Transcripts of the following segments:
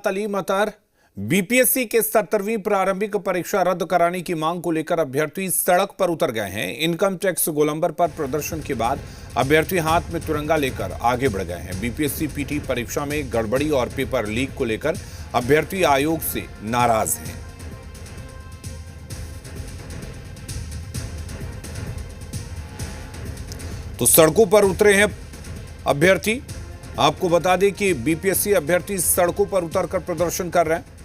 तालीम अतर बीपीएससी के 17वीं प्रारंभिक परीक्षा रद्द कराने की मांग को लेकर अभ्यर्थी सड़क पर उतर गए हैं। इनकम टैक्स गोलंबर पर प्रदर्शन के बाद अभ्यर्थी हाथ में तिरंगा लेकर आगे बढ़ गए हैं। बीपीएससी पीटी परीक्षा में गड़बड़ी और पेपर लीक को लेकर अभ्यर्थी आयोग से नाराज हैं। तो सड़कों पर उतरे हैं अभ्यर्थी। आपको बता दें कि बीपीएससी अभ्यर्थी सड़कों पर उतरकर प्रदर्शन कर रहे हैं।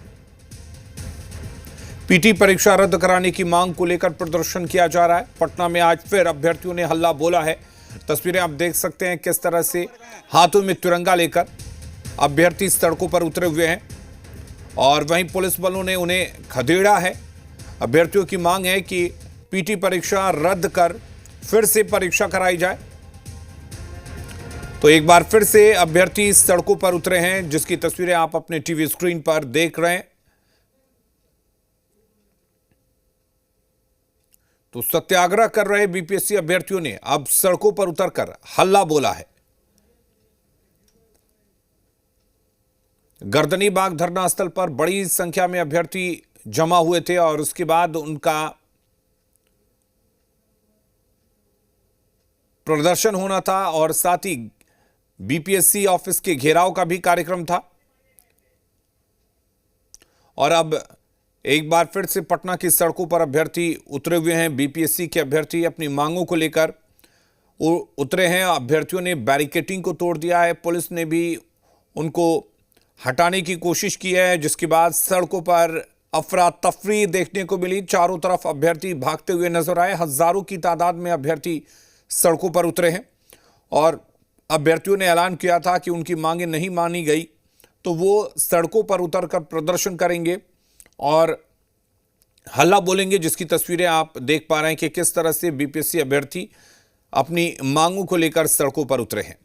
पीटी परीक्षा रद्द कराने की मांग को लेकर प्रदर्शन किया जा रहा है। पटना में आज फिर अभ्यर्थियों ने हल्ला बोला है। तस्वीरें आप देख सकते हैं किस तरह से हाथों में तिरंगा लेकर अभ्यर्थी सड़कों पर उतरे हुए हैं और वहीं पुलिस बलों ने उन्हें खदेड़ा है। अभ्यर्थियों की मांग है कि पीटी परीक्षा रद्द कर फिर से परीक्षा कराई जाए। तो एक बार फिर से अभ्यर्थी सड़कों पर उतरे हैं, जिसकी तस्वीरें आप अपने टीवी स्क्रीन पर देख रहे हैं। तो सत्याग्रह कर रहे बीपीएससी अभ्यर्थियों ने अब सड़कों पर उतरकर हल्ला बोला है। गर्दनी बाग धरना स्थल पर बड़ी संख्या में अभ्यर्थी जमा हुए थे और उसके बाद उनका प्रदर्शन होना था और साथ ही बीपीएससी ऑफिस के घेराव का भी कार्यक्रम था। और अब एक बार फिर से पटना की सड़कों पर अभ्यर्थी उतरे हुए हैं। बीपीएससी के अभ्यर्थी अपनी मांगों को लेकर उतरे हैं। अभ्यर्थियों ने बैरिकेडिंग को तोड़ दिया है। पुलिस ने भी उनको हटाने की कोशिश की है, जिसके बाद सड़कों पर अफरा तफरी देखने को मिली। चारों तरफ अभ्यर्थी भागते हुए नजर आए। हजारों की तादाद में अभ्यर्थी सड़कों पर उतरे हैं और अभ्यर्थियों ने ऐलान किया था कि उनकी मांगें नहीं मानी गई तो वो सड़कों पर उतरकर प्रदर्शन करेंगे और हल्ला बोलेंगे, जिसकी तस्वीरें आप देख पा रहे हैं कि किस तरह से बीपीएससी अभ्यर्थी अपनी मांगों को लेकर सड़कों पर उतरे हैं।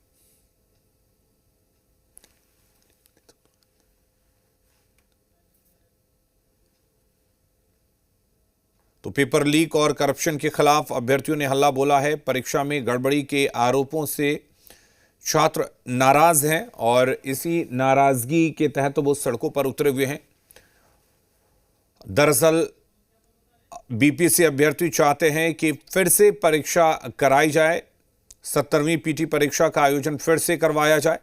तो पेपर लीक और करप्शन के खिलाफ अभ्यर्थियों ने हल्ला बोला है। परीक्षा में गड़बड़ी के आरोपों से छात्र नाराज हैं और इसी नाराजगी के तहत वो सड़कों पर उतरे हुए हैं। दरअसल बीपीएससी अभ्यर्थी चाहते हैं कि फिर से परीक्षा कराई जाए, 17वीं पीटी परीक्षा का आयोजन फिर से करवाया जाए।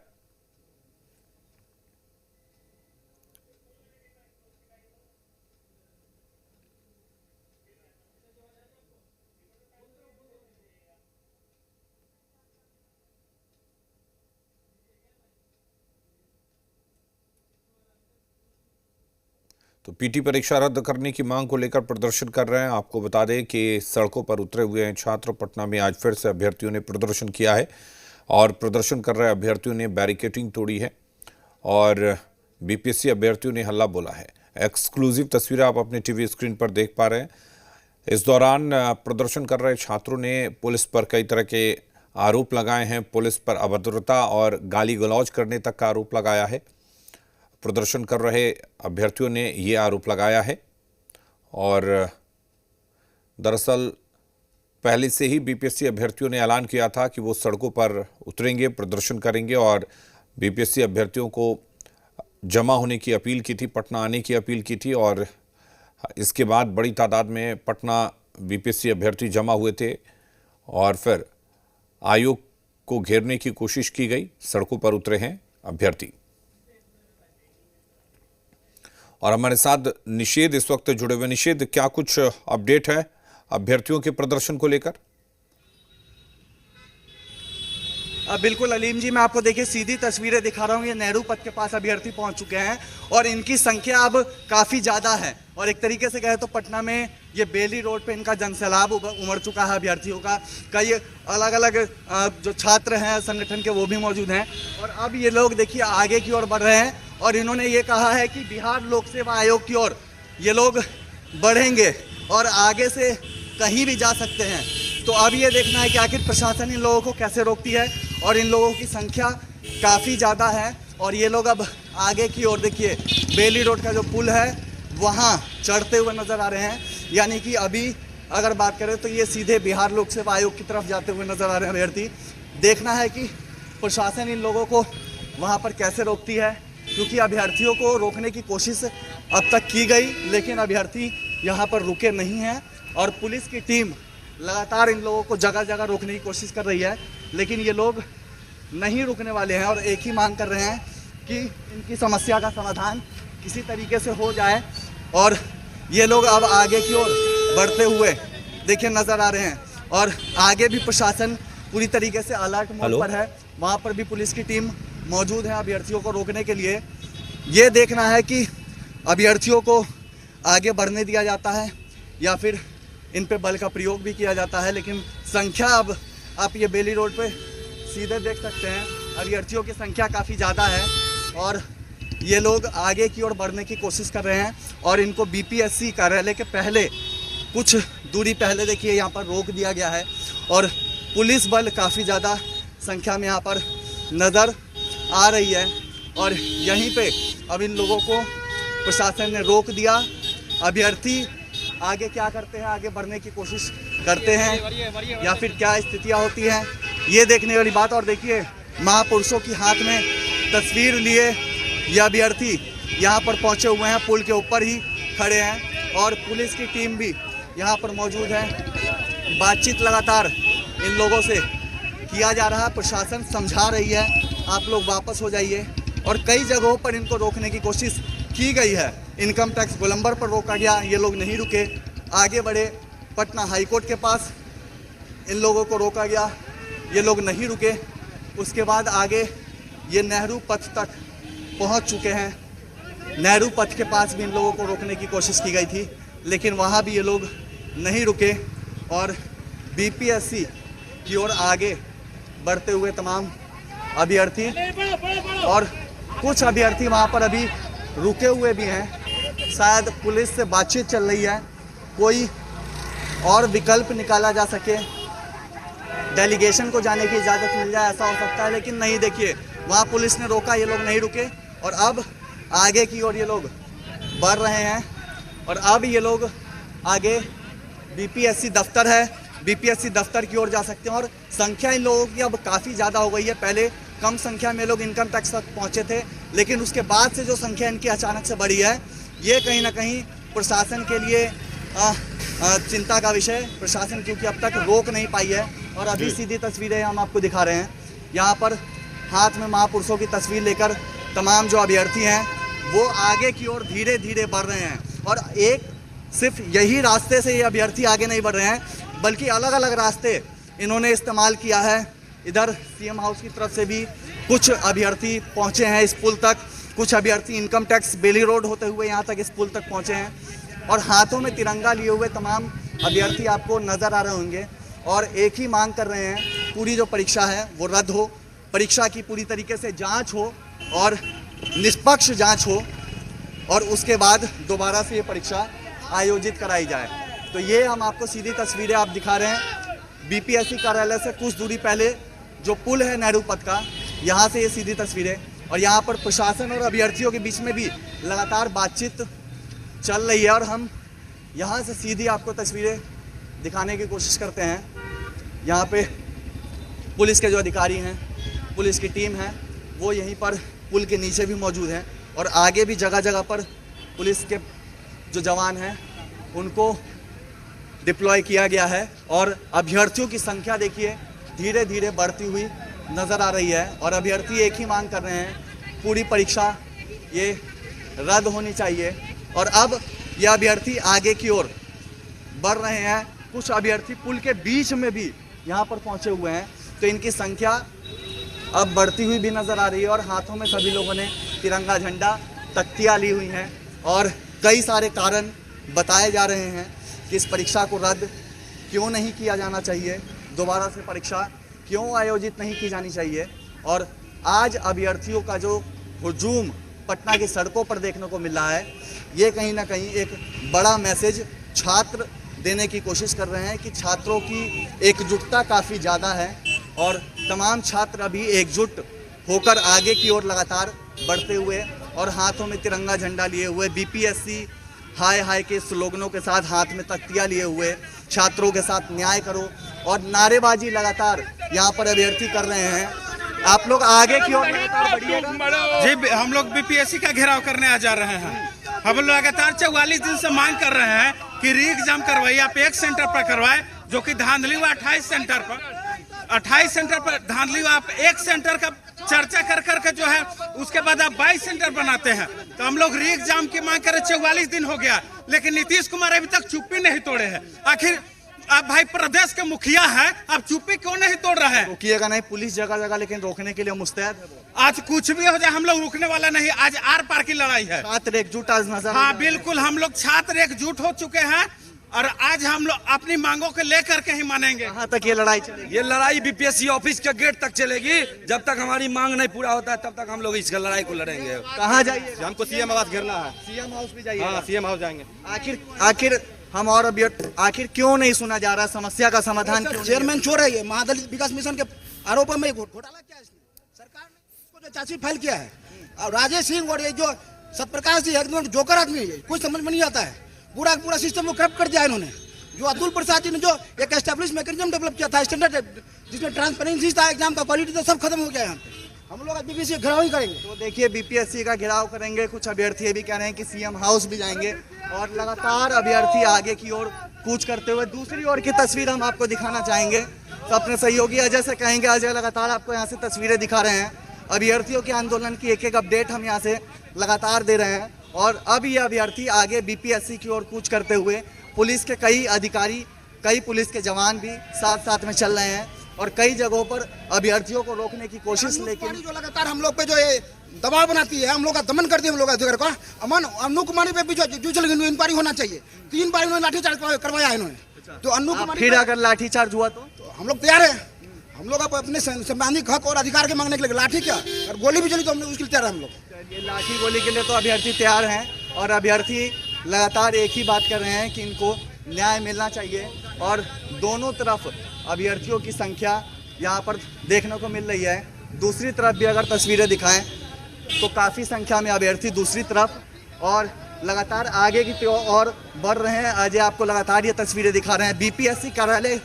तो पीटी परीक्षा रद्द करने की मांग को लेकर प्रदर्शन कर रहे हैं। आपको बता दें कि सड़कों पर उतरे हुए हैं छात्र। पटना में आज फिर से अभ्यर्थियों ने प्रदर्शन किया है और प्रदर्शन कर रहे अभ्यर्थियों ने बैरिकेडिंग तोड़ी है और बीपीएससी अभ्यर्थियों ने हल्ला बोला है। एक्सक्लूसिव तस्वीरें आप अपने टीवी स्क्रीन पर देख पा रहे हैं। इस दौरान प्रदर्शन कर रहे छात्रों ने पुलिस पर कई तरह के आरोप लगाए हैं। पुलिस पर अभद्रता और गाली गलौज करने तक का आरोप लगाया है। प्रदर्शन कर रहे अभ्यर्थियों ने ये आरोप लगाया है और दरअसल पहले से ही बीपीएससी अभ्यर्थियों ने ऐलान किया था कि वो सड़कों पर उतरेंगे, प्रदर्शन करेंगे और बीपीएससी अभ्यर्थियों को जमा होने की अपील की थी, पटना आने की अपील की थी और इसके बाद बड़ी तादाद में पटना बीपीएससी अभ्यर्थी जमा हुए थे और फिर आयोग को घेरने की कोशिश की गई। सड़कों पर उतरे हैं अभ्यर्थी और हमारे साथ निषेध इस वक्त जुड़े हुए। निषेध, क्या कुछ अपडेट है अभ्यर्थियों के प्रदर्शन को लेकर? बिल्कुल अलीम जी, मैं आपको देखिए सीधी तस्वीरें दिखा रहा हूँ। ये नेहरू पथ के पास अभ्यर्थी पहुंच चुके हैं और इनकी संख्या अब काफ़ी ज़्यादा है और एक तरीके से कहे तो पटना में ये बेली रोड पे इनका जनसैलाब उमड़ चुका है अभ्यर्थियों का। कई अलग अलग जो छात्र हैं संगठन के वो भी मौजूद हैं और अब ये लोग देखिए आगे की ओर बढ़ रहे हैं और इन्होंने ये कहा है कि बिहार लोक सेवा आयोग की ओर ये लोग बढ़ेंगे और आगे से कहीं भी जा सकते हैं। तो अब ये देखना है कि आखिर प्रशासन इन लोगों को कैसे रोकती है और इन लोगों की संख्या काफ़ी ज़्यादा है और ये लोग अब आगे की ओर देखिए बेली रोड का जो पुल है वहाँ चढ़ते हुए नज़र आ रहे हैं। यानी कि अभी अगर बात करें तो ये सीधे बिहार लोक सेवा आयोग की तरफ जाते हुए नज़र आ रहे हैं अभ्यर्थी। देखना है कि प्रशासन इन लोगों को वहाँ पर कैसे रोकती है क्योंकि अभ्यर्थियों को रोकने की कोशिश अब तक की गई, लेकिन अभ्यर्थी यहाँ पर रुके नहीं हैं और पुलिस की टीम लगातार इन लोगों को जगह जगह रोकने की कोशिश कर रही है, लेकिन ये लोग नहीं रुकने वाले हैं और एक ही मांग कर रहे हैं कि इनकी समस्या का समाधान किसी तरीके से हो जाए। और ये लोग अब आगे की ओर बढ़ते हुए देखिए नज़र आ रहे हैं और आगे भी प्रशासन पूरी तरीके से अलर्ट मोड पर है, वहाँ पर भी पुलिस की टीम मौजूद है अभ्यर्थियों को रोकने के लिए। ये देखना है कि अभ्यर्थियों को आगे बढ़ने दिया जाता है या फिर इन पे बल का प्रयोग भी किया जाता है, लेकिन संख्या अब आप ये बेली रोड पे सीधे देख सकते हैं अभ्यर्थियों की संख्या काफ़ी ज़्यादा है और ये लोग आगे की ओर बढ़ने की कोशिश कर रहे हैं और इनको बीपीएससी कार्यालय के पहले कुछ दूरी पहले देखिए यहाँ पर रोक दिया गया है और पुलिस बल काफ़ी ज़्यादा संख्या में यहाँ पर नज़र आ रही है और यहीं पे अब इन लोगों को प्रशासन ने रोक दिया। अभ्यर्थी आगे क्या करते हैं, आगे बढ़ने की कोशिश करते हैं या फिर क्या स्थितियाँ होती हैं, ये देखने वाली बात। और देखिए महापुरुषों की हाथ में तस्वीर लिए ये अभ्यर्थी यहाँ पर पहुँचे हुए हैं, पुल के ऊपर ही खड़े हैं और पुलिस की टीम भी यहाँ पर मौजूद है। बातचीत लगातार इन लोगों से किया जा रहा है, प्रशासन समझा रही है आप लोग वापस हो जाइए और कई जगहों पर इनको रोकने की कोशिश की गई है। इनकम टैक्स गोलंबर पर रोका गया, ये लोग नहीं रुके, आगे बढ़े। पटना हाईकोर्ट के पास इन लोगों को रोका गया, ये लोग नहीं रुके। उसके बाद आगे ये नेहरू पथ तक पहुंच चुके हैं। नेहरू पथ के पास भी इन लोगों को रोकने की कोशिश की गई थी, लेकिन वहां भी ये लोग नहीं रुके और बीपीएससी की ओर आगे बढ़ते हुए तमाम अभ्यर्थी और कुछ अभ्यर्थी वहां पर अभी रुके हुए भी हैं। शायद पुलिस से बातचीत चल रही है, कोई और विकल्प निकाला जा सके, डेलीगेशन को जाने की इजाज़त मिल जाए, ऐसा हो सकता है। लेकिन नहीं, देखिए वहाँ पुलिस ने रोका, ये लोग नहीं रुके और अब आगे की ओर ये लोग बढ़ रहे हैं और अब ये लोग आगे बीपीएससी दफ्तर है, बीपीएससी दफ्तर की ओर जा सकते हैं। और संख्या इन लोगों की अब काफ़ी ज़्यादा हो गई है। पहले कम संख्या में लोग इनकम टैक्स तक पहुँचे थे, लेकिन उसके बाद से जो संख्या इनकी अचानक से बढ़ी है, ये कहीं ना कहीं प्रशासन के लिए चिंता का विषय। प्रशासन क्योंकि अब तक रोक नहीं पाई है और अभी सीधी तस्वीरें हम आपको दिखा रहे हैं। यहाँ पर हाथ में महापुरुषों की तस्वीर लेकर तमाम जो अभ्यर्थी हैं वो आगे की ओर धीरे धीरे बढ़ रहे हैं और एक सिर्फ यही रास्ते से ये अभ्यर्थी आगे नहीं बढ़ रहे हैं, बल्कि अलग अलग रास्ते इन्होंने इस्तेमाल किया है। इधर सीएम हाउस की तरफ से भी कुछ अभ्यर्थी पहुँचे हैं इस पुल तक, कुछ अभ्यर्थी इनकम टैक्स बेली रोड होते हुए यहाँ तक इस पुल तक पहुँचे हैं और हाथों में तिरंगा लिए हुए तमाम अभ्यर्थी आपको नज़र आ रहे होंगे और एक ही मांग कर रहे हैं, पूरी जो परीक्षा है वो रद्द हो, परीक्षा की पूरी तरीके से जांच हो और निष्पक्ष जांच हो और उसके बाद दोबारा से ये परीक्षा आयोजित कराई जाए। तो ये हम आपको सीधी तस्वीरें आप दिखा रहे हैं बीपीएससी कार्यालय से कुछ दूरी पहले जो पुल है नेहरू पथ का, यहाँ से ये सीधी तस्वीरें। और यहाँ पर प्रशासन और अभ्यर्थियों के बीच में भी लगातार बातचीत चल रही है और हम यहाँ से सीधी आपको तस्वीरें दिखाने की कोशिश करते हैं। यहाँ पे पुलिस के जो अधिकारी हैं, पुलिस की टीम है, वो यहीं पर पुल के नीचे भी मौजूद हैं और आगे भी जगह जगह पर पुलिस के जो जवान हैं उनको डिप्लॉय किया गया है और अभ्यर्थियों की संख्या देखिए धीरे धीरे बढ़ती हुई नज़र आ रही है और अभ्यर्थी एक ही मांग कर रहे हैं, पूरी परीक्षा ये रद्द होनी चाहिए। और अब ये अभ्यर्थी आगे की ओर बढ़ रहे हैं, कुछ अभ्यर्थी पुल के बीच में भी यहाँ पर पहुँचे हुए हैं, तो इनकी संख्या अब बढ़ती हुई भी नज़र आ रही है और हाथों में सभी लोगों ने तिरंगा झंडा तख्तियाँ ली हुई हैं और कई सारे कारण बताए जा रहे हैं कि इस परीक्षा को रद्द क्यों नहीं किया जाना चाहिए, दोबारा से परीक्षा क्यों आयोजित नहीं की जानी चाहिए। और आज अभ्यर्थियों का जो हुजूम पटना की सड़कों पर देखने को मिल रहा है, ये कहीं ना कहीं एक बड़ा मैसेज छात्र देने की कोशिश कर रहे हैं कि छात्रों की एकजुटता काफ़ी ज़्यादा है और तमाम छात्र अभी एकजुट होकर आगे की ओर लगातार बढ़ते हुए और हाथों में तिरंगा झंडा लिए हुए, बीपीएससी हाय हाय के स्लोगनों के साथ हाथ में तख्तियाँ लिए हुए, छात्रों के साथ न्याय करो और नारेबाजी लगातार यहाँ पर अभ्यर्थी कर रहे हैं। आप लोग आगे की ओर लगातार बढ़िएगा। जी, हम लोग बीपीएससी का घेराव करने आ जा रहे हैं। हम लोग लगातार 44 दिन से मांग कर रहे हैं कि री एग्जाम करवाइए, आप एक सेंटर पर करवाए, जो कि धांधली हुआ 28 सेंटर पर धांधली हुआ। आप एक सेंटर का चर्चा कर करके जो है उसके बाद आप 22 सेंटर बनाते हैं। तो हम लोग री एग्जाम की मांग कर 44 दिन हो गया, लेकिन नीतीश कुमार अभी तक चुप्पी नहीं तोड़े हैं। आखिर आप भाई प्रदेश के मुखिया हैं, आप चुप्पी क्यों नहीं तोड़ रहे हैं? रोकिएगा नहीं, पुलिस जगह जगह लेकिन रोकने के लिए मुस्तैद है। आज कुछ भी हो जाए हम लोग रुकने वाला नहीं। आज आर पार की लड़ाई है। छात्र एकजुट आज नजर। हाँ बिल्कुल, हम लोग छात्र एकजुट हो चुके हैं और आज हम लोग अपनी मांगों को लेकर के ही मानेंगे। कहाँ तक ये लड़ाई चलेगी? ये लड़ाई बीपीएससी ऑफिस के गेट तक चलेगी। जब तक हमारी मांग नहीं पूरा होता है तब तक हम लोग इस लड़ाई को लड़ेंगे। कहाँ जाइए? हमको सीएम आवास घेरना है। सीएम हाउस भी जाइए। हाँ, सीएम हाउस जाएंगे। आखिर हम और अभी आखिर क्यों नहीं सुना जा रहा? समस्या का समाधान क्यों नहीं? चेयरमैन चोर है ये। महादलित विकास मिशन के आरोप में घोटाला किया है इसने। सरकार ने इसको जो चार्जशीट फाइल किया है, और राजेश सिंह और ये जो सत्यप्रकाश जी एकदम जोकर आदमी है, कुछ समझ में नहीं आता है। पूरा सिस्टम को करप्ट कर दिया इन्होंने। जो अतुल प्रसाद जी ने जो एक एस्टेब्लिश मैकेनिज्म डेवलप किया था, स्टैंडर्ड जिसमें ट्रांसपेरेंसी था, एग्जाम का क्वालिटी था, सब खत्म हो गया यहाँ पे। हम लोग बीपीएससी घेराव ही करेंगे। तो देखिए, बीपीएससी का घेराव करेंगे। कुछ अभ्यर्थी भी कह रहे हैं कि सीएम हाउस भी जाएंगे और लगातार अभ्यर्थी आगे की ओर कूच करते हुए। दूसरी ओर की तस्वीर हम आपको दिखाना चाहेंगे, तो अपने सहयोगी अजय से कहेंगे। अजय लगातार आपको यहाँ से तस्वीरें दिखा रहे हैं। अभ्यर्थियों के आंदोलन की एक अपडेट हम यहाँ से लगातार दे रहे हैं। और अब ये अभ्यर्थी आगे बीपीएससी की ओर कूच करते हुए, पुलिस के कई अधिकारी, कई पुलिस के जवान भी साथ में चल रहे हैं और कई जगहों पर अभ्यर्थियों को रोकने की कोशिश। लेकिन जो लगातार हम लोग पे जो ये दबाव बनाती है, हम लोग का दमन करती है, हम लोग अधिकार का अमन अनु कुमारी पे भी जो इंक्वायरी होना चाहिए। 3 बार इन्होंने लाठीचार्ज करवाया है इन्होंने। तो अनु कुमारी फिर अगर लाठीचार्ज हुआ तो हम लोग तैयार है। हम लोग अपने संवैधानिक हक और अधिकार के मांगने के लिए लाठी क्या और गोली भी चली तो हम लोग उसके लिए तैयार है। हम लोग ये लाठी गोली के लिए तो अभ्यर्थी तैयार हैं और अभ्यर्थी लगातार एक ही बात कर रहे हैं कि इनको न्याय मिलना चाहिए। और दोनों तरफ अभ्यर्थियों की संख्या यहाँ पर देखने को मिल रही है। दूसरी तरफ भी अगर तस्वीरें दिखाएं तो काफ़ी संख्या में अभ्यर्थी दूसरी तरफ और लगातार आगे की ओर बढ़ रहे हैं। आज आपको लगातार ये तस्वीरें दिखा रहे हैं। बीपीएससी कार्यालय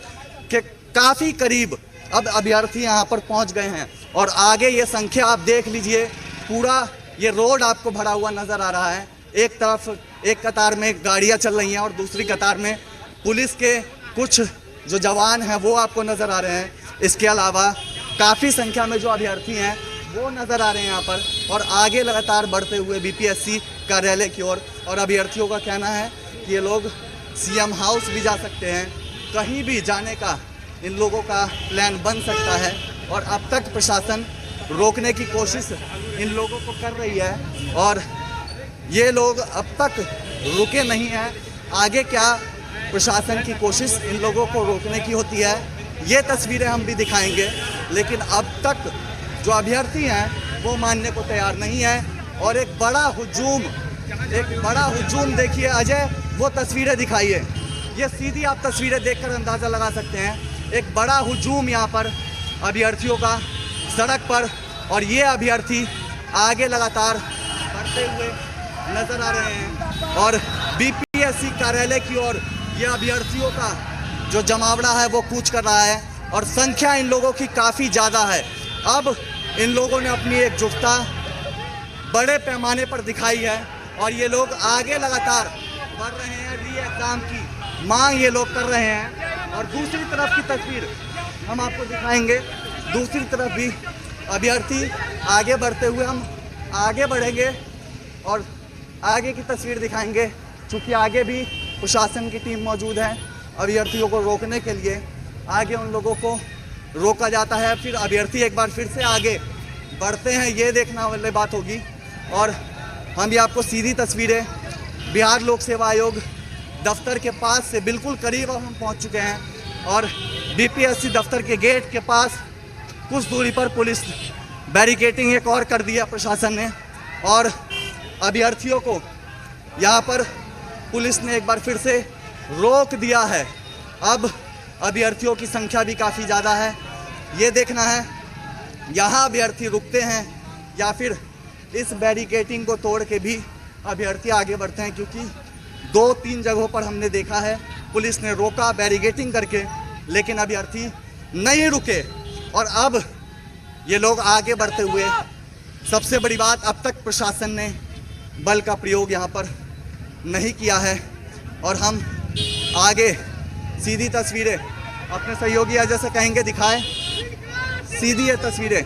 के काफ़ी करीब अब अभ्यर्थी यहाँ पर पहुँच गए हैं और आगे ये संख्या आप देख लीजिए। पूरा ये रोड आपको भरा हुआ नज़र आ रहा है। एक तरफ एक कतार में गाड़ियाँ चल रही हैं और दूसरी कतार में पुलिस के कुछ जो जवान हैं वो आपको नज़र आ रहे हैं। इसके अलावा काफ़ी संख्या में जो अभ्यर्थी हैं वो नज़र आ रहे हैं यहाँ पर और आगे लगातार बढ़ते हुए बीपीएससी कार्यालय की ओर। और अभ्यर्थियों का कहना है कि ये लोग सीएम हाउस भी जा सकते हैं, कहीं भी जाने का इन लोगों का प्लान बन सकता है। और अब तक प्रशासन रोकने की कोशिश इन लोगों को कर रही है और ये लोग अब तक रुके नहीं हैं। आगे क्या प्रशासन की कोशिश इन लोगों को रोकने की होती है, ये तस्वीरें हम भी दिखाएंगे। लेकिन अब तक जो अभ्यर्थी हैं वो मानने को तैयार नहीं है। और एक बड़ा हुजूम देखिए अजय, वो तस्वीरें दिखाइए। ये सीधी आप तस्वीरें देखकर अंदाज़ा लगा सकते हैं। एक बड़ा हुजूम यहाँ पर अभ्यर्थियों का सड़क पर और ये अभ्यर्थी आगे लगातार बढ़ते हुए नजर आ रहे हैं। और बीपीएससी कार्यालय की ओर ये अभ्यर्थियों का जो जमावड़ा है वो कूच कर रहा है और संख्या इन लोगों की काफ़ी ज़्यादा है। अब इन लोगों ने अपनी एकजुटता बड़े पैमाने पर दिखाई है और ये लोग आगे लगातार बढ़ रहे हैं। री एग्ज़ाम की मांग ये लोग कर रहे हैं। और दूसरी तरफ की तस्वीर हम आपको दिखाएंगे। दूसरी तरफ भी अभ्यर्थी आगे बढ़ते हुए हम आगे बढ़ेंगे और आगे की तस्वीर दिखाएंगे। चूँकि आगे भी प्रशासन की टीम मौजूद है अभ्यर्थियों को रोकने के लिए। आगे उन लोगों को रोका जाता है, फिर अभ्यर्थी एक बार फिर से आगे बढ़ते हैं, ये देखना वाली बात होगी। और हम भी आपको सीधी तस्वीरें बिहार लोक सेवा आयोग दफ्तर के पास से बिल्कुल करीब अब हम पहुंच चुके हैं और बीपीएससी दफ्तर के गेट के पास कुछ दूरी पर पुलिस बैरिकेडिंग एक और कर दिया प्रशासन ने और अभ्यर्थियों को यहाँ पर पुलिस ने एक बार फिर से रोक दिया है। अब अभ्यर्थियों की संख्या भी काफ़ी ज़्यादा है। ये देखना है यहाँ अभ्यर्थी रुकते हैं या फिर इस बैरिकेडिंग को तोड़ के भी अभ्यर्थी आगे बढ़ते हैं, क्योंकि 2-3 जगहों पर हमने देखा है पुलिस ने रोका बैरिकेडिंग करके, लेकिन अभ्यर्थी नहीं रुके। और अब ये लोग आगे बढ़ते हुए, सबसे बड़ी बात अब तक प्रशासन ने बल का प्रयोग यहाँ पर नहीं किया है और हम आगे सीधी तस्वीरें अपने सहयोगी अजय से कहेंगे दिखाएं। सीधी ये तस्वीरें,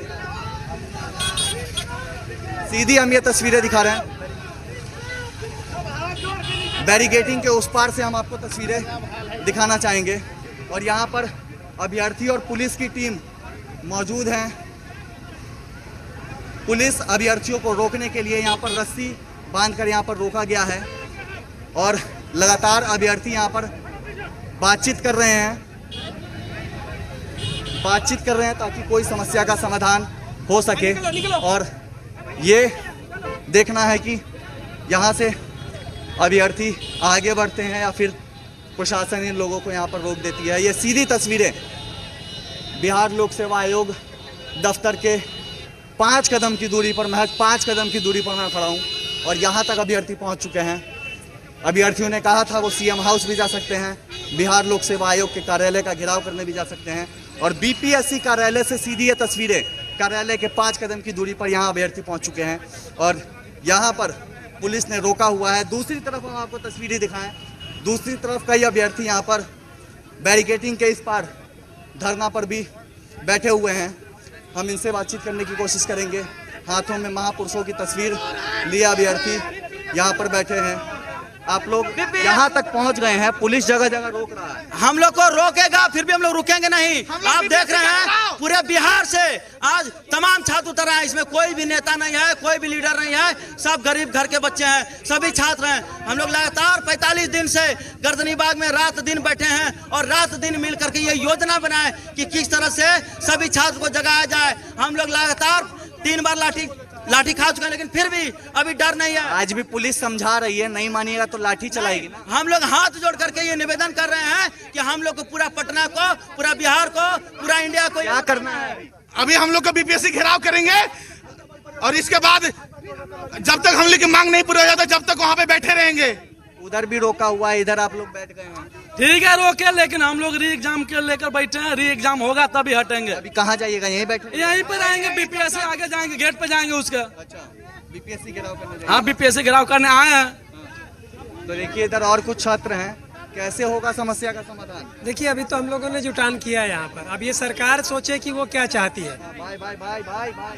सीधी हम ये तस्वीरें दिखा रहे हैं। बैरिकेडिंग के उस पार से हम आपको तस्वीरें दिखाना चाहेंगे और यहाँ पर अभ्यर्थी और पुलिस की टीम मौजूद हैं। पुलिस अभ्यर्थियों को रोकने के लिए यहाँ पर रस्सी बांधकर यहाँ पर रोका गया है और लगातार अभ्यर्थी यहाँ पर बातचीत कर रहे हैं ताकि कोई समस्या का समाधान हो सके। और ये देखना है कि यहाँ से अभ्यर्थी आगे बढ़ते हैं या फिर प्रशासन इन लोगों को यहाँ पर रोक देती है। ये सीधी तस्वीरें बिहार लोक सेवा आयोग दफ्तर के 5 कदम की दूरी पर, महज 5 कदम की दूरी पर मैं खड़ा हूँ और यहाँ तक अभ्यर्थी पहुँच चुके हैं। अभ्यर्थियों ने कहा था वो सीएम हाउस भी जा सकते हैं, बिहार लोक सेवा आयोग के कार्यालय का घेराव करने भी जा सकते हैं और बीपीएससी कार्यालय से सीधी ये तस्वीरें कार्यालय के 5 कदम की दूरी पर यहाँ अभ्यर्थी पहुँच चुके हैं और यहाँ पर पुलिस ने रोका हुआ है। दूसरी तरफ हम आपको तस्वीरें दिखाएं, दूसरी तरफ कई अभ्यर्थी यहाँ पर बैरिकेडिंग के इस पार धरना पर भी बैठे हुए हैं। हम इनसे बातचीत करने की कोशिश करेंगे। हाथों में महापुरुषों की तस्वीर लिए अभ्यर्थी यहाँ पर बैठे हैं। आप लोग यहाँ तक पहुँच गए हैं, पुलिस जगह जगह रोक रहा है। हम लोग को रोकेगा, फिर भी हम लोग रुकेंगे नहीं। आप देख रहे हैं पूरे बिहार से आज तमाम छात्र उतर रहे हैं। इसमें कोई भी नेता नहीं है, कोई भी लीडर नहीं है, सब गरीब घर के बच्चे हैं, सभी छात्र हैं। हम लोग लगातार 45 दिन से गर्दनी बाग में रात दिन बैठे हैं और रात दिन मिल करके ये योजना बनाए कि किस तरह से सभी छात्र को जगाया जाए। हम लोग लगातार 3 बार लाठी खा चुके हैं, लेकिन फिर भी अभी डर नहीं है। आज भी पुलिस समझा रही है, नहीं मानिएगा तो लाठी चलाएगी ना। हम लोग हाथ जोड़ करके ये निवेदन कर रहे हैं कि हम लोग को पूरा पटना को, पूरा बिहार को, पूरा इंडिया को क्या करना है। अभी हम लोग का बीपीएससी घेराव करेंगे और इसके बाद जब तक हम लोग की मांग नहीं पूरी हो जाता जब तक वहाँ पे बैठे रहेंगे। उधर भी रोका हुआ है, इधर आप लोग बैठ गए हैं। ठीक है रोके, लेकिन हम लोग री एग्जाम के लेकर बैठे हैं। री एग्जाम होगा तभी हटेंगे। अभी कहाँ जाइएगा, यहीं बैठे? यहीं पर आएंगे, बीपीएससी आगे जाएंगे, गेट पे जाएंगे उसका। अच्छा, बीपीएससी घेराव करने जाएंगे। हाँ, बीपीएससी घेराव करने आए हैं। तो देखिए इधर और कुछ छात्र हैं, कैसे होगा समस्या का समाधान? देखिए अभी तो हम लोगों ने जुटान किया है यहाँ पर। अब ये सरकार सोचे कि वो क्या चाहती है। भाई भाई भाई भाई भाई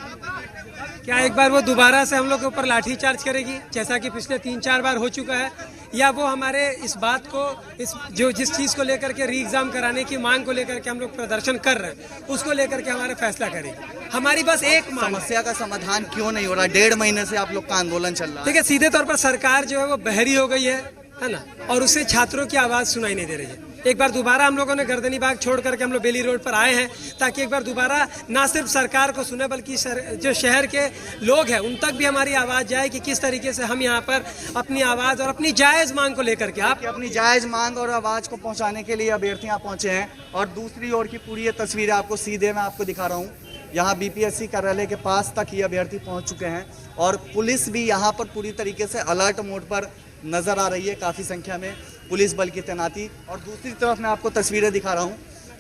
क्या एक बार वो दोबारा से हम लोग के ऊपर लाठी चार्ज करेगी जैसा कि पिछले 3-4 बार हो चुका है, या वो हमारे इस बात को, जिस चीज़ को लेकर के री एग्जाम कराने की मांग को लेकर के हम लोग प्रदर्शन कर रहे हैं उसको लेकर के हमारा फैसला करेगी। हमारी बस एक मांग। समस्या का समाधान क्यों नहीं हो रहा? 1.5 महीने से आप लोग का आंदोलन चल रहा है। देखिए सीधे तौर पर सरकार जो है वो बहरी हो गई है ना, और उससे छात्रों की आवाज़ सुनाई नहीं दे रही है। एक बार दोबारा हम लोगों ने गर्दनी बाग छोड़ करके हम लोग बेली रोड पर आए हैं ताकि एक बार दोबारा ना सिर्फ सरकार को सुने बल्कि जो शहर के लोग हैं उन तक भी हमारी आवाज़ जाए कि किस तरीके से हम यहाँ पर अपनी आवाज़ और अपनी जायज़ मांग को लेकर के आप अपनी जायज़ मांग और आवाज़ को पहुँचाने के लिए अभ्यर्थी यहाँ पहुँचे हैं। और दूसरी ओर की पूरी ये तस्वीरें आपको सीधे मैं आपको दिखा रहा हूँ। यहाँ बीपीएससी कार्यालय के पास तक ये अभ्यर्थी पहुँच चुके हैं और पुलिस भी यहाँ पर पूरी तरीके से अलर्ट मोड पर नज़र आ रही है। काफ़ी संख्या में पुलिस बल की तैनाती। और दूसरी तरफ मैं आपको तस्वीरें दिखा रहा हूँ,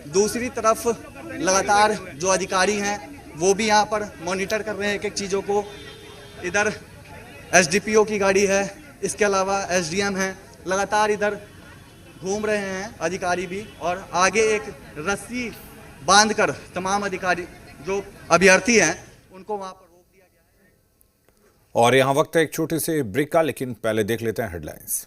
दूसरी तरफ लगातार जो अधिकारी हैं वो भी यहाँ पर मॉनिटर कर रहे हैं एक चीज़ों को। इधर एसडीपीओ की गाड़ी है, इसके अलावा एसडीएम हैं, लगातार इधर घूम रहे हैं अधिकारी भी। और आगे एक रस्सी बांधकर तमाम अधिकारी जो अभ्यर्थी हैं उनको वहाँ पर रोक दिया गया है। और यहाँ वक्त है एक छोटे से ब्रेक का, लेकिन पहले देख लेते हैं हेडलाइंस।